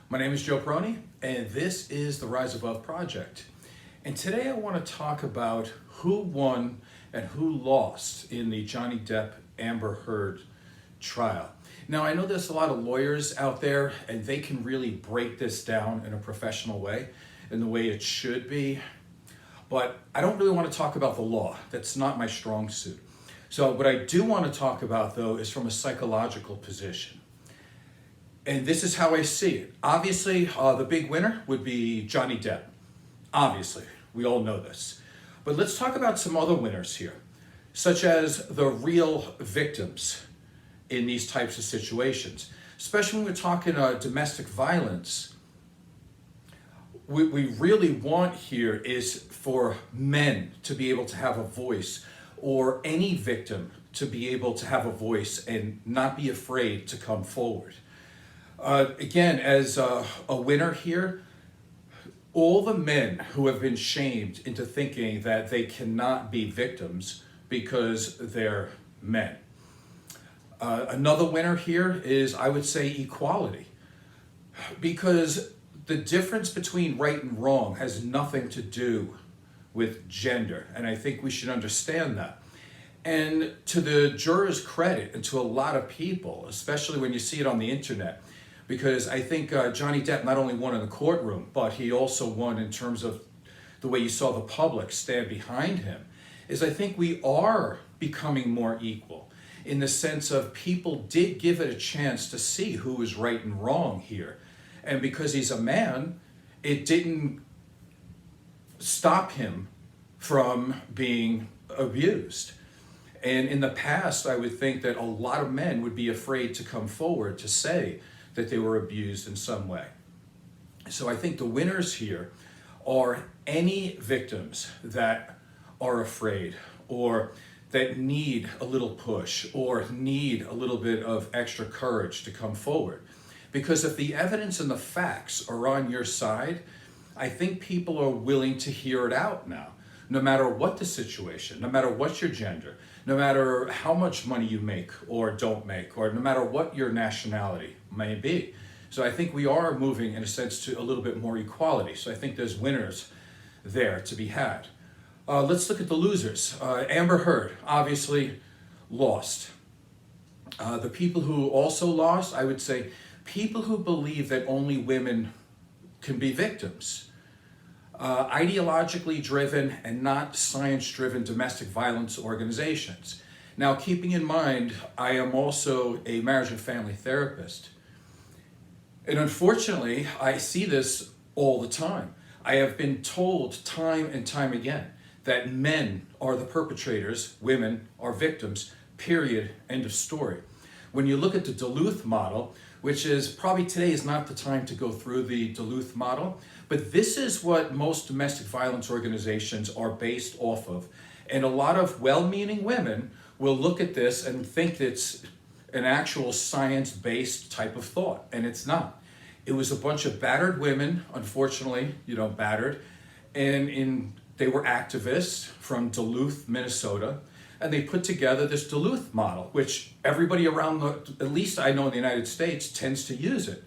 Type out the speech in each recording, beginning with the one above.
My name is Joe Peroni, and this is the Rise Above Project. And today I want to talk about who won and who lost in the Johnny Depp Amber Heard trial. Now, I know there's a lot of lawyers out there, and they can really break this down in a professional way, in the way it should be. But I don't really want to talk about the law. That's not my strong suit. So what I do want to talk about, though, is from a psychological position. And this is how I see it. Obviously, the big winner would be Johnny Depp. Obviously, we all know this. But let's talk about some other winners here, such as the real victims in these types of situations. Especially when we're talking domestic violence, what we really want here is for men to be able to have a voice, or any victim to be able to have a voice and not be afraid to come forward. Again, as a winner here, all the men who have been shamed into thinking that they cannot be victims because they're men. Another winner here is, I would say, equality. Because the difference between right and wrong has nothing to do with gender, and I think we should understand that. And to the jurors' credit, and to a lot of people, especially when you see it on the internet, because I think Johnny Depp not only won in the courtroom, but he also won in terms of the way you saw the public stand behind him, is I think we are becoming more equal in the sense of people did give it a chance to see who was right and wrong here. And because he's a man, it didn't stop him from being abused. And in the past, I would think that a lot of men would be afraid to come forward to say that they were abused in some way. So I think the winners here are any victims that are afraid, or that need a little push, or need a little bit of extra courage to come forward. Because if the evidence and the facts are on your side, I think people are willing to hear it out now, no matter what the situation, no matter what your gender, no matter how much money you make or don't make, or no matter what your nationality may be. So I think we are moving, in a sense, to a little bit more equality. So I think there's winners there to be had. Let's look at the losers. Amber Heard, obviously, lost. The people who also lost, I would say, people who believe that only women can be victims. Ideologically driven and not science-driven domestic violence organizations. Now, keeping in mind, I am also a marriage and family therapist. And unfortunately, I see this all the time. I have been told time and time again that men are the perpetrators, women are victims, period, end of story. When you look at the Duluth model, which is probably today is not the time to go through the Duluth model, but this is what most domestic violence organizations are based off of. And a lot of well-meaning women will look at this and think it's an actual science-based type of thought, and it's not. It was a bunch of battered women, unfortunately, battered, and they were activists from Duluth, Minnesota, and they put together this Duluth model, which everybody around at least I know in the United States, tends to use it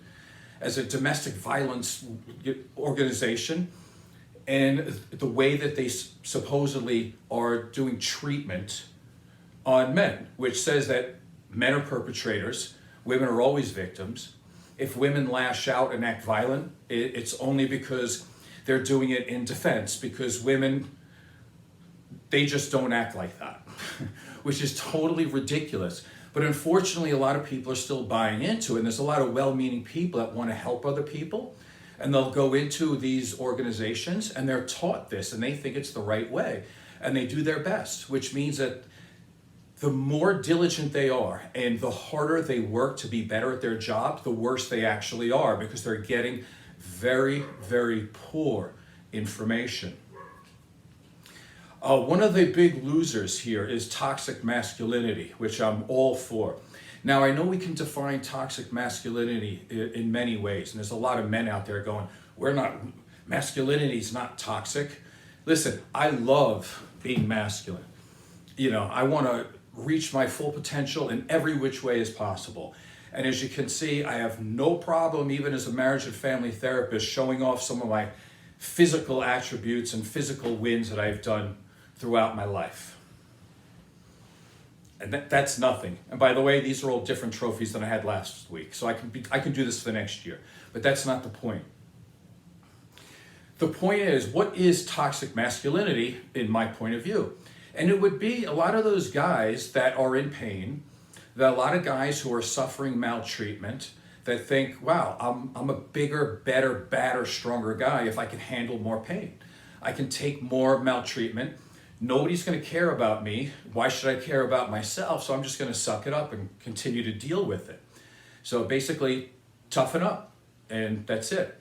as a domestic violence organization. And the way that they supposedly are doing treatment on men, which says that men are perpetrators, women are always victims. If women lash out and act violent, it's only because they're doing it in defense, because women, they just don't act like that, which is totally ridiculous. But unfortunately, a lot of people are still buying into it. And there's a lot of well-meaning people that want to help other people. And they'll go into these organizations and they're taught this and they think it's the right way. And they do their best, which means that the more diligent they are and the harder they work to be better at their job, the worse they actually are, because they're getting very, very poor information. One of the big losers here is toxic masculinity, which I'm all for. Now, I know we can define toxic masculinity in many ways, and there's a lot of men out there going, masculinity is not toxic. Listen, I love being masculine. I want to reach my full potential in every which way as possible. And as you can see, I have no problem, even as a marriage and family therapist, showing off some of my physical attributes and physical wins that I've done throughout my life. And that's nothing. And by the way, these are all different trophies than I had last week. So I can do this for the next year. But that's not the point. The point is, what is toxic masculinity in my point of view? And it would be a lot of those guys that are in pain, that a lot of guys who are suffering maltreatment, that think, wow, I'm a bigger, better, badder, stronger guy if I can handle more pain. I can take more maltreatment. Nobody's going to care about me. Why should I care about myself? So I'm just going to suck it up and continue to deal with it. So basically, toughen up, and that's it.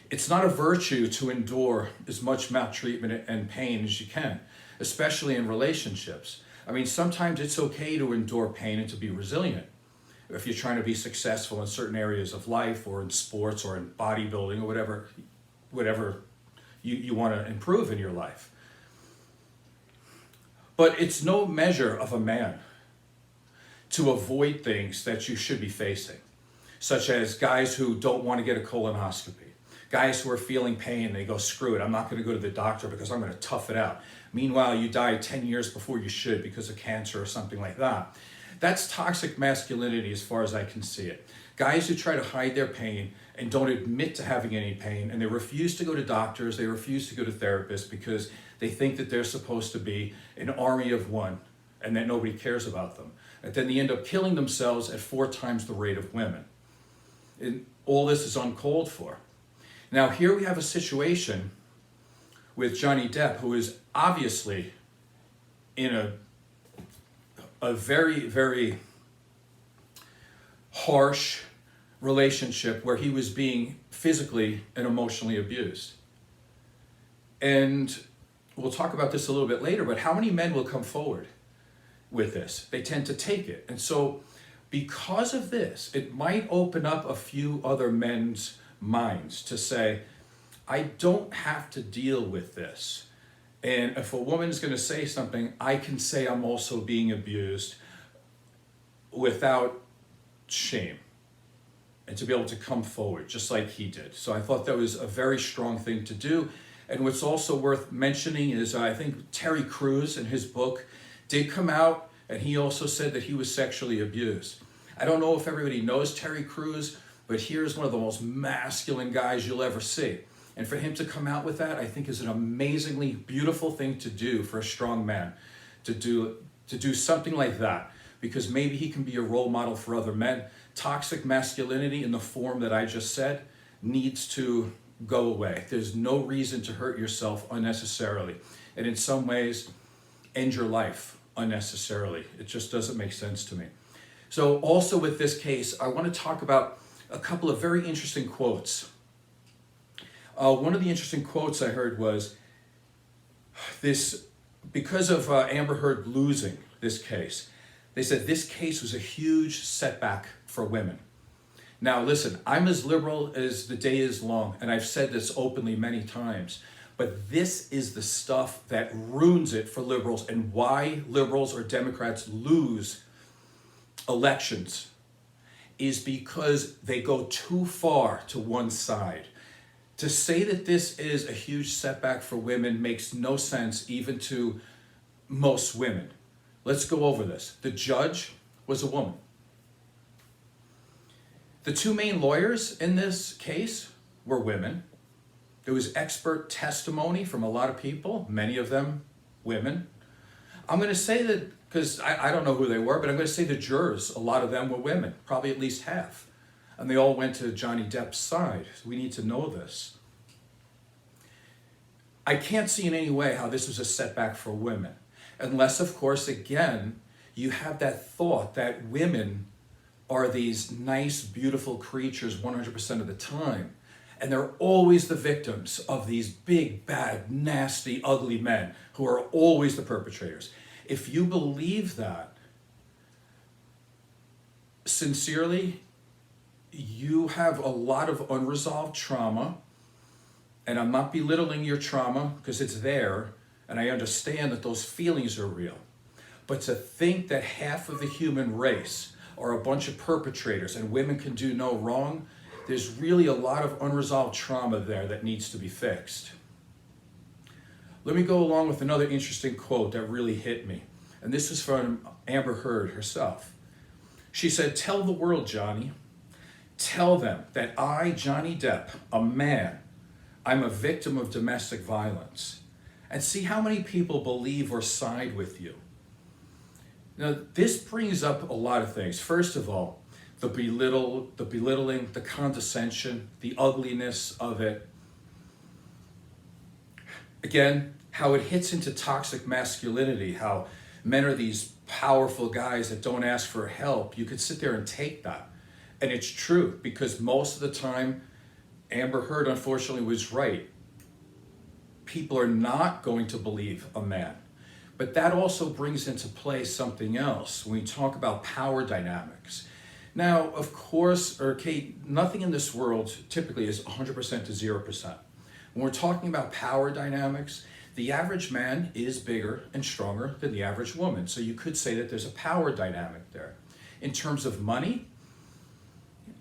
It's not a virtue to endure as much maltreatment and pain as you can, especially in relationships. I mean, sometimes it's okay to endure pain and to be resilient. If you're trying to be successful in certain areas of life, or in sports, or in bodybuilding, or whatever you want to improve in your life. But it's no measure of a man to avoid things that you should be facing, such as guys who don't want to get a colonoscopy, guys who are feeling pain, they go, screw it, I'm not going to go to the doctor because I'm going to tough it out. Meanwhile, you died 10 years before you should because of cancer or something like that. That's toxic masculinity as far as I can see it. Guys who try to hide their pain and don't admit to having any pain, and they refuse to go to doctors, they refuse to go to therapists because they think that they're supposed to be an army of one and that nobody cares about them. And then they end up killing themselves at 4 times the rate of women. And all this is uncalled for. Now here we have a situation with Johnny Depp, who is obviously in a very, very harsh relationship where he was being physically and emotionally abused. And we'll talk about this a little bit later, but how many men will come forward with this? They tend to take it. And so because of this, it might open up a few other men's minds to say, I don't have to deal with this. And if a woman's going to say something, I can say I'm also being abused without shame, and to be able to come forward just like he did. So I thought that was a very strong thing to do. And what's also worth mentioning is I think Terry Crews in his book did come out, and he also said that he was sexually abused. I don't know if everybody knows Terry Crews, but here's one of the most masculine guys you'll ever see. And for him to come out with that, I think is an amazingly beautiful thing to do for a strong man, to do something like that, because maybe he can be a role model for other men. Toxic masculinity in the form that I just said needs to go away. There's no reason to hurt yourself unnecessarily, and in some ways end your life unnecessarily. It just doesn't make sense to me. So also with this case, I want to talk about a couple of very interesting quotes. One of the interesting quotes I heard was this: because of Amber Heard losing this case, they said this case was a huge setback for women. Now listen, I'm as liberal as the day is long, and I've said this openly many times, but this is the stuff that ruins it for liberals, and why liberals or Democrats lose elections is because they go too far to one side. To say that this is a huge setback for women makes no sense, even to most women. Let's go over this. The judge was a woman. The 2 main lawyers in this case were women. There was expert testimony from a lot of people, many of them women. I'm going to say that, because I don't know who they were, but I'm going to say the jurors, a lot of them were women, probably at least half. And they all went to Johnny Depp's side. So we need to know this. I can't see in any way how this was a setback for women. Unless, of course, again, you have that thought that women are these nice, beautiful creatures 100% of the time. And they're always the victims of these big, bad, nasty, ugly men who are always the perpetrators. If you believe that, sincerely, you have a lot of unresolved trauma. And I'm not belittling your trauma, because it's there, and I understand that those feelings are real. But to think that half of the human race are a bunch of perpetrators and women can do no wrong, there's really a lot of unresolved trauma there that needs to be fixed. Let me go along with another interesting quote that really hit me. And this is from Amber Heard herself. She said, "Tell the world, Johnny. Tell them that I, Johnny Depp, a man, I'm a victim of domestic violence. And see how many people believe or side with you." Now, this brings up a lot of things. First of all, the belittling, the condescension, the ugliness of it. Again, how it hits into toxic masculinity, how men are these powerful guys that don't ask for help. You could sit there and take that. And it's true, because most of the time, Amber Heard unfortunately was right. People are not going to believe a man. But that also brings into play something else when we talk about power dynamics. Now, of course, nothing in this world typically is 100% to 0%. When we're talking about power dynamics, the average man is bigger and stronger than the average woman. So you could say that there's a power dynamic there. In terms of money,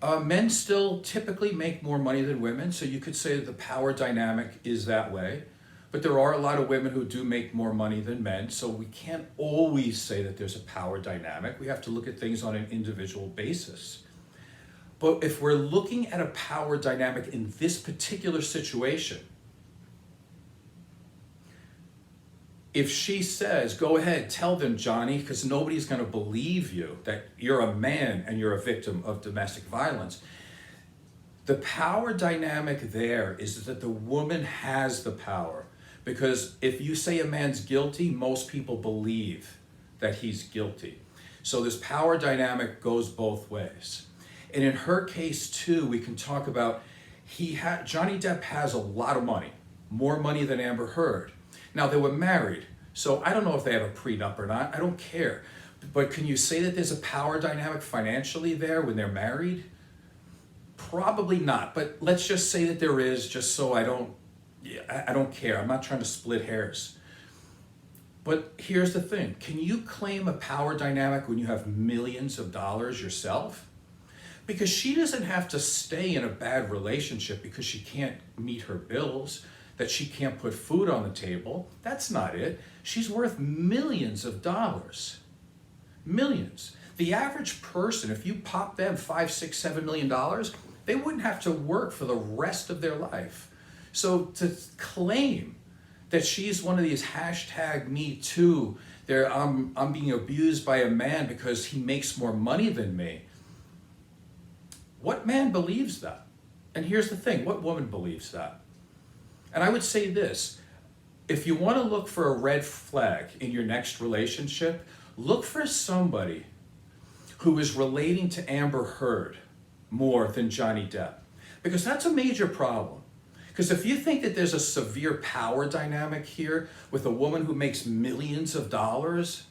men still typically make more money than women. So you could say that the power dynamic is that way. But there are a lot of women who do make more money than men. So we can't always say that there's a power dynamic. We have to look at things on an individual basis. But if we're looking at a power dynamic in this particular situation, if she says, "Go ahead, tell them, Johnny, because nobody's going to believe you that you're a man and you're a victim of domestic violence," the power dynamic there is that the woman has the power. Because if you say a man's guilty, most people believe that he's guilty. So this power dynamic goes both ways. And in her case too, we can talk about Johnny Depp has a lot of money, more money than Amber Heard. Now, they were married, so I don't know if they have a prenup or not. I don't care. But can you say that there's a power dynamic financially there when they're married? Probably not. But let's just say that there is, just so I don't care. I'm not trying to split hairs. But here's the thing. Can you claim a power dynamic when you have millions of dollars yourself? Because she doesn't have to stay in a bad relationship because she can't meet her bills, that she can't put food on the table. That's not it. She's worth millions of dollars. Millions. The average person, if you pop them $5, $6, $7 million, they wouldn't have to work for the rest of their life. So to claim that she's one of these #MeToo, I'm being abused by a man because he makes more money than me. What man believes that? And here's the thing, what woman believes that? And I would say this, if you want to look for a red flag in your next relationship, look for somebody who is relating to Amber Heard more than Johnny Depp. Because that's a major problem. Because if you think that there's a severe power dynamic here with a woman who makes millions of dollars,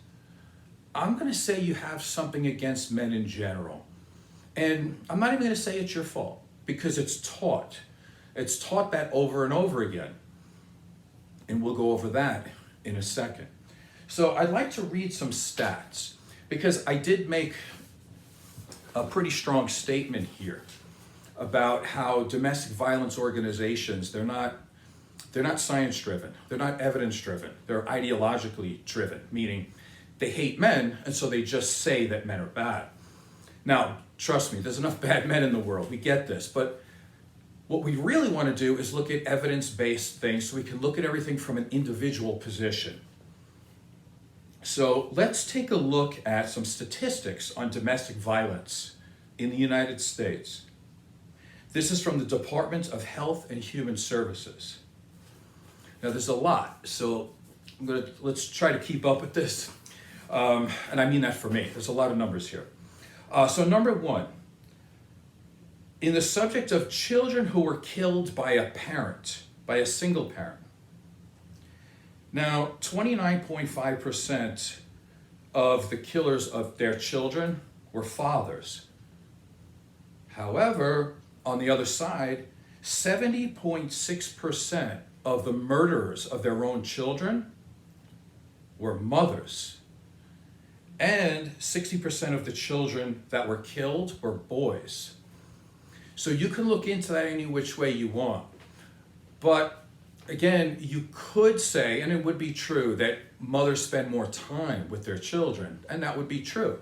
I'm going to say you have something against men in general. And I'm not even going to say it's your fault, because it's taught. It's taught that over and over again. And we'll go over that in a second. So I'd like to read some stats, because I did make a pretty strong statement here about how domestic violence organizations, they're not science driven, they're not evidence driven, they're ideologically driven, meaning they hate men and so they just say that men are bad. Now, trust me, there's enough bad men in the world, we get this, but what we really want to do is look at evidence-based things so we can look at everything from an individual position. So let's take a look at some statistics on domestic violence in the United States. This is from the Department of Health and Human Services. Now there's a lot, so let's try to keep up with this. And I mean that for me, there's a lot of numbers here. So number one, in the subject of children who were killed by a parent, by a single parent. Now, 29.5% of the killers of their children were fathers. However, on the other side, 70.6% of the murderers of their own children were mothers. And 60% of the children that were killed were boys. So you can look into that any which way you want. But again, you could say, and it would be true, that mothers spend more time with their children, and that would be true.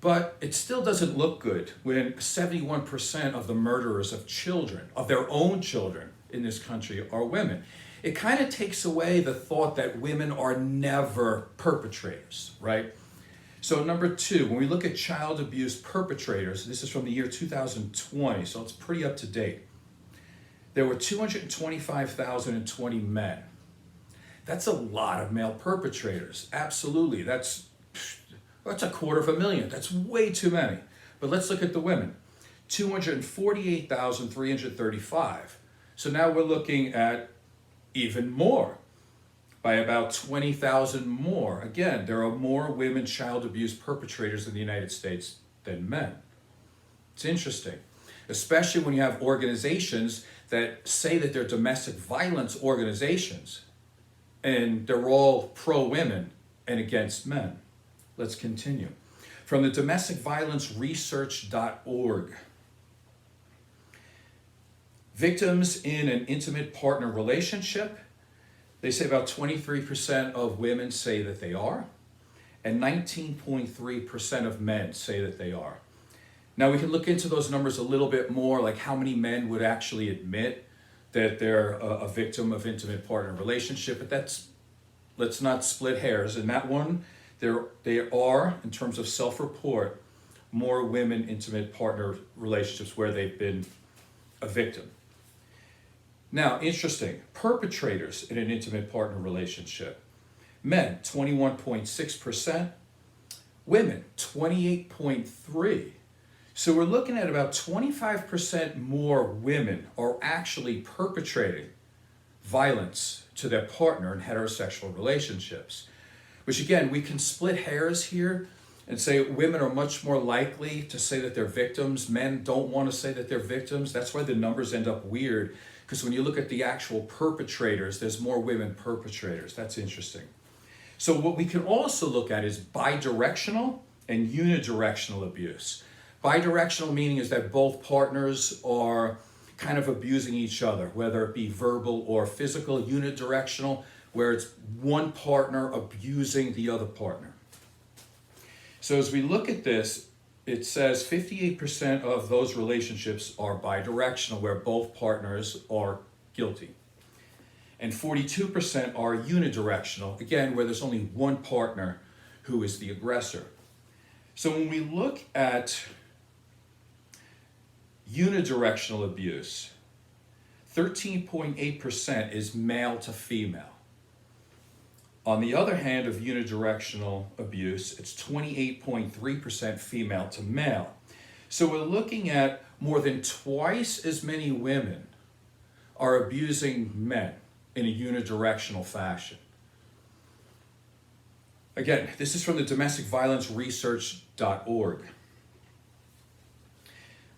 But it still doesn't look good when 71% of the murderers of children, of their own children in this country, are women. It kind of takes away the thought that women are never perpetrators, right? So number two, when we look at child abuse perpetrators, this is from the year 2020, so it's pretty up to date. There were 225,020 men. That's a lot of male perpetrators. Absolutely. That's 250,000. That's way too many. But let's look at the women. 248,335. So now we're looking at even more, by about 20,000 more. Again, there are more women child abuse perpetrators in the United States than men. It's interesting, especially when you have organizations that say that they're domestic violence organizations, and they're all pro-women and against men. Let's continue. From the domesticviolenceresearch.org. Victims in an intimate partner relationship, they say about 23% of women say that they are, and 19.3% of men say that they are. Now we can look into those numbers a little bit more, like how many men would actually admit that they're a victim of intimate partner relationship, but let's not split hairs. In that one, they are, in terms of self-report, more women intimate partner relationships where they've been a victim. Now, interesting, perpetrators in an intimate partner relationship. Men, 21.6%. Women, 28.3%. So we're looking at about 25% more women are actually perpetrating violence to their partner in heterosexual relationships. Which again, we can split hairs here and say women are much more likely to say that they're victims. Men don't want to say that they're victims. That's why the numbers end up weird. Because when you look at the actual perpetrators, there's more women perpetrators. That's interesting. So what we can also look at is bidirectional and unidirectional abuse. Bidirectional meaning is that both partners are kind of abusing each other, whether it be verbal or physical. Unidirectional, where it's one partner abusing the other partner. So as we look at this, it says 58% of those relationships are bidirectional, where both partners are guilty. And 42% are unidirectional, again, where there's only one partner who is the aggressor. So when we look at unidirectional abuse, 13.8% is male to female. On the other hand, of unidirectional abuse, it's 28.3% female to male. So we're looking at more than twice as many women are abusing men in a unidirectional fashion. Again, this is from the domesticviolenceresearch.org.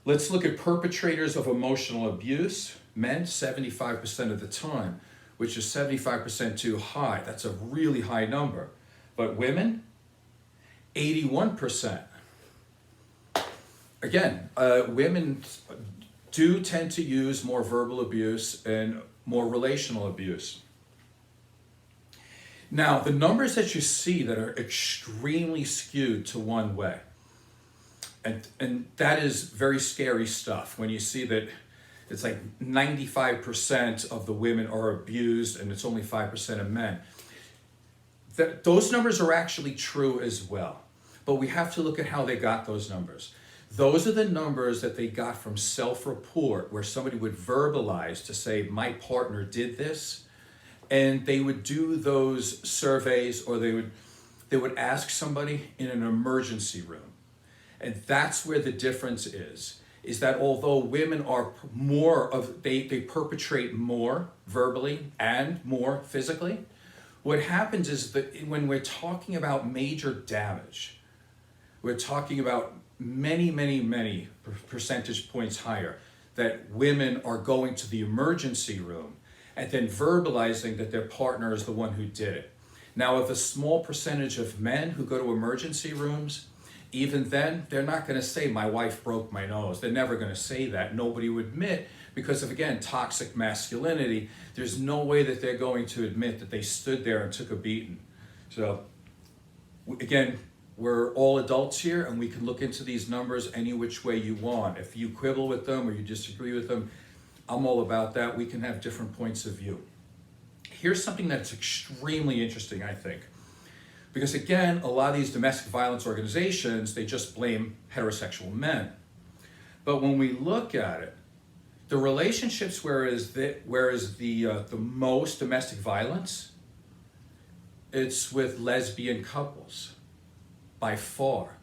Let's look at perpetrators of emotional abuse. Men, 75% of the time, which is 75% too high. That's a really high number. But women, 81%. Again, women do tend to use more verbal abuse and more relational abuse. Now, the numbers that you see that are extremely skewed to one way, and that is very scary stuff when you see that it's like 95% of the women are abused and it's only 5% of men. Those numbers are actually true as well, but we have to look at how they got those numbers. Those are the numbers that they got from self-report, where somebody would verbalize to say, my partner did this, and they would do those surveys, or they would ask somebody in an emergency room. And that's where the difference is that although women are they perpetrate more verbally and more physically, what happens is that when we're talking about major damage, we're talking about many percentage points higher, that women are going to the emergency room and then verbalizing that their partner is the one who did it. Now, with a small percentage of men who go to emergency rooms, even then, they're not going to say, my wife broke my nose. They're never going to say that. Nobody would admit, because of, again, toxic masculinity, there's no way that they're going to admit that they stood there and took a beating. So, again, we're all adults here, and we can look into these numbers any which way you want. If you quibble with them or you disagree with them, I'm all about that. We can have different points of view. Here's something that's extremely interesting, I think. Because again, a lot of these domestic violence organizations, they just blame heterosexual men. But when we look at it, the relationships where is the most domestic violence, it's with lesbian couples, by far.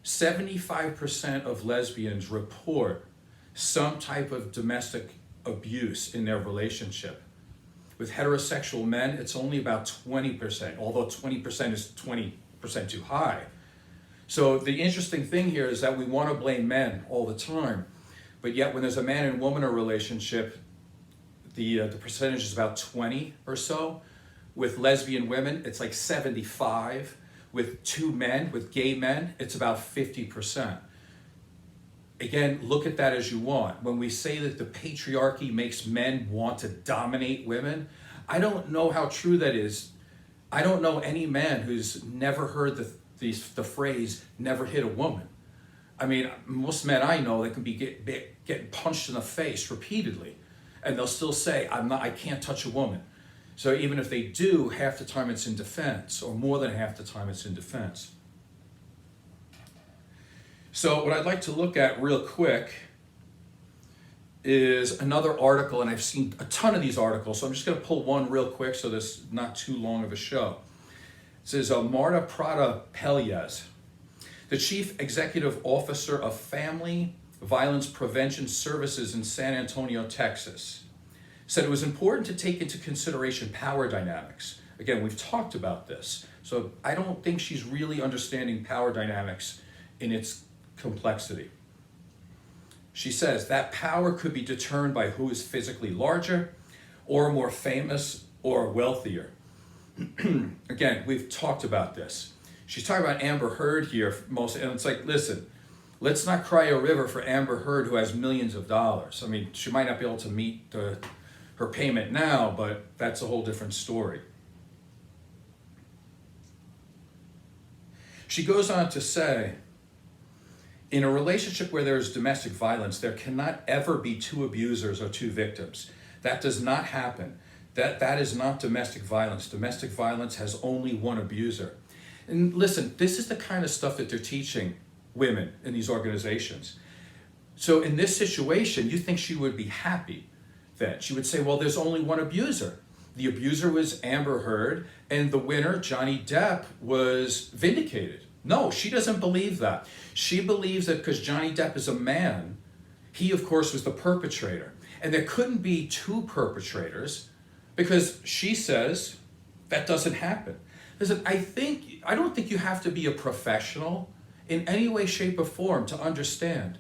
75% of lesbians report some type of domestic abuse in their relationship. With heterosexual men, it's only about 20%, although 20% is 20% too high. So the interesting thing here is that we want to blame men all the time, but yet when there's a man and woman in a relationship, the percentage is about 20 or so. With lesbian women, it's like 75. With two men, with gay men, it's about 50%. Again, look at that as you want. When we say that the patriarchy makes men want to dominate women, I don't know how true that is. I don't know any man who's never heard the phrase, never hit a woman. I mean, most men I know, they can be getting punched in the face repeatedly, and they'll still say, I can't touch a woman. So even if they do, half the time it's in defense, or more than half the time it's in defense. So what I'd like to look at real quick is another article, and I've seen a ton of these articles, so I'm just going to pull one real quick so this is not too long of a show. It says, Marta Prada Pelias, the Chief Executive Officer of Family Violence Prevention Services in San Antonio, Texas, said it was important to take into consideration power dynamics. Again, we've talked about this, so I don't think she's really understanding power dynamics in its complexity. She says that power could be determined by who is physically larger or more famous or wealthier. Again, we've talked about this. She's talking about Amber Heard here most, and it's like, listen, let's not cry a river for Amber Heard who has millions of dollars. I mean, she might not be able to meet her payment now, but that's a whole different story. She goes on to say, in a relationship where there is domestic violence, there cannot ever be two abusers or two victims. That does not happen. That is not domestic violence. Domestic violence has only one abuser. And listen, this is the kind of stuff that they're teaching women in these organizations. So in this situation, you think she would be happy then. She would say, well, there's only one abuser. The abuser was Amber Heard, and the winner, Johnny Depp, was vindicated. No, she doesn't believe that. She believes that because Johnny Depp is a man, he, of course, was the perpetrator. And there couldn't be two perpetrators because she says that doesn't happen. Listen, I don't think you have to be a professional in any way, shape, or form to understand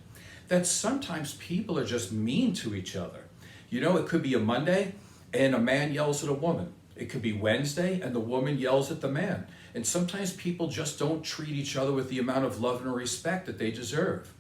that sometimes people are just mean to each other. You know, it could be a Monday and a man yells at a woman. It could be Wednesday and the woman yells at the man. And sometimes people just don't treat each other with the amount of love and respect that they deserve.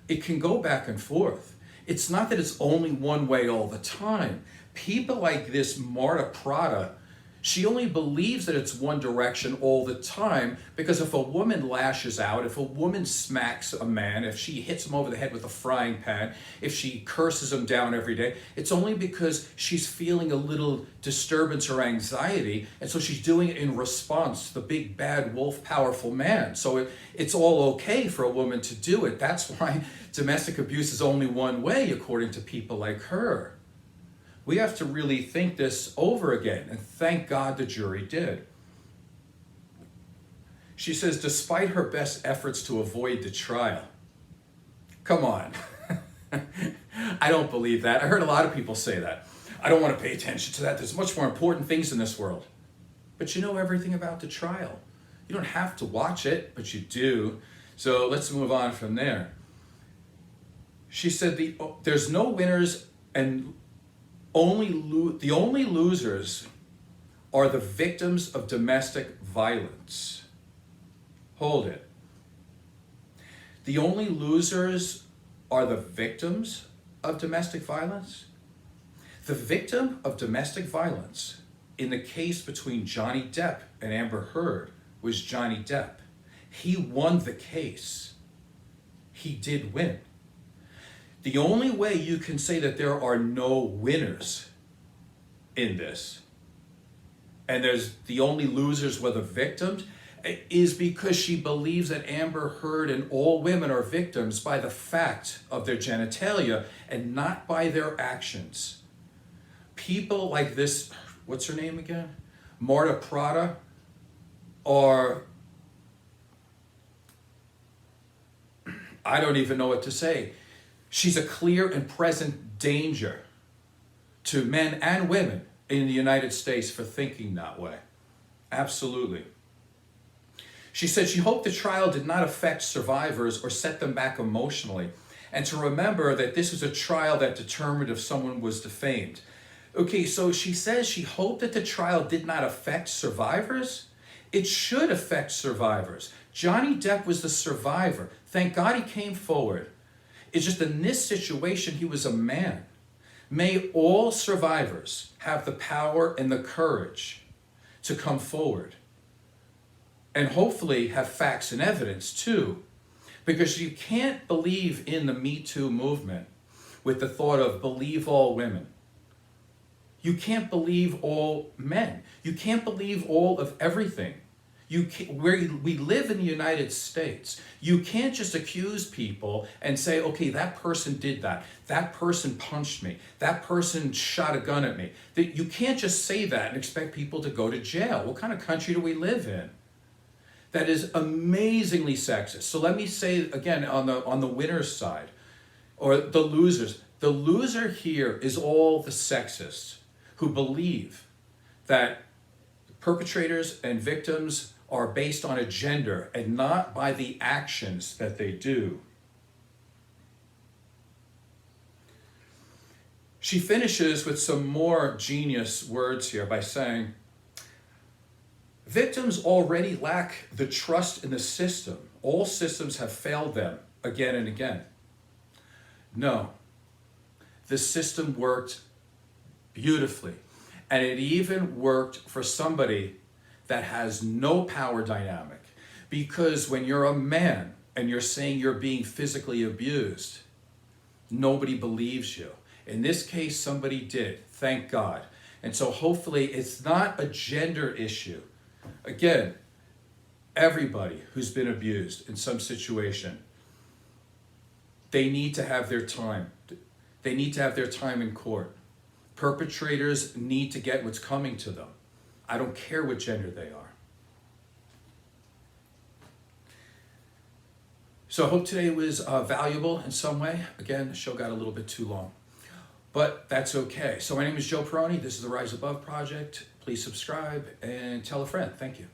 It can go back and forth. It's not that it's only one way all the time. People like this Marta Prada, she only believes that it's one direction all the time because if a woman lashes out, if a woman smacks a man, if she hits him over the head with a frying pan, if she curses him down every day, it's only because she's feeling a little disturbance or anxiety, and so she's doing it in response to the big bad wolf powerful man. So it's all okay for a woman to do it. That's why domestic abuse is only one way, according to people like her. We have to really think this over again, and thank God the jury did. She says, despite her best efforts to avoid the trial. Come on. I don't believe that. I heard a lot of people say that. I don't want to pay attention to that. There's much more important things in this world. But you know everything about the trial. You don't have to watch it, but you do. So let's move on from there. She said there's no winners and the only losers are the victims of domestic violence. Hold it. The only losers are the victims of domestic violence? The victim of domestic violence in the case between Johnny Depp and Amber Heard was Johnny Depp. He won the case. He did win. The only way you can say that there are no winners in this, and there's the only losers were the victims, is because she believes that Amber Heard and all women are victims by the fact of their genitalia and not by their actions. People like this, what's her name again? Marta Prada, are, I don't even know what to say. She's a clear and present danger to men and women in the United States for thinking that way. Absolutely. She said she hoped the trial did not affect survivors or set them back emotionally, and to remember that this was a trial that determined if someone was defamed. Okay, so she says she hoped that the trial did not affect survivors. It should affect survivors. Johnny Depp was the survivor. Thank God he came forward. It's just in this situation, he was a man. May all survivors have the power and the courage to come forward. And hopefully have facts and evidence too. Because you can't believe in the Me Too movement with the thought of believe all women. You can't believe all men. You can't believe all of everything. We live in the United States. You can't just accuse people and say, okay, that person did that. That person punched me. That person shot a gun at me. You can't just say that and expect people to go to jail. What kind of country do we live in? That is amazingly sexist. So let me say again on the winner's side, or the losers. The loser here is all the sexists who believe that perpetrators and victims are based on a gender and not by the actions that they do. She finishes with some more genius words here by saying, victims already lack the trust in the system. All systems have failed them again and again. No, the system worked beautifully. And it even worked for somebody that has no power dynamic. Because when you're a man and you're saying you're being physically abused, nobody believes you. In this case, somebody did, thank God. And so hopefully it's not a gender issue. Again, everybody who's been abused in some situation, they need to have their time. They need to have their time in court. Perpetrators need to get what's coming to them. I don't care what gender they are. So I hope today was valuable in some way. Again, the show got a little bit too long, but that's okay. So my name is Joe Peroni. This is the Rise Above Project. Please subscribe and tell a friend. Thank you.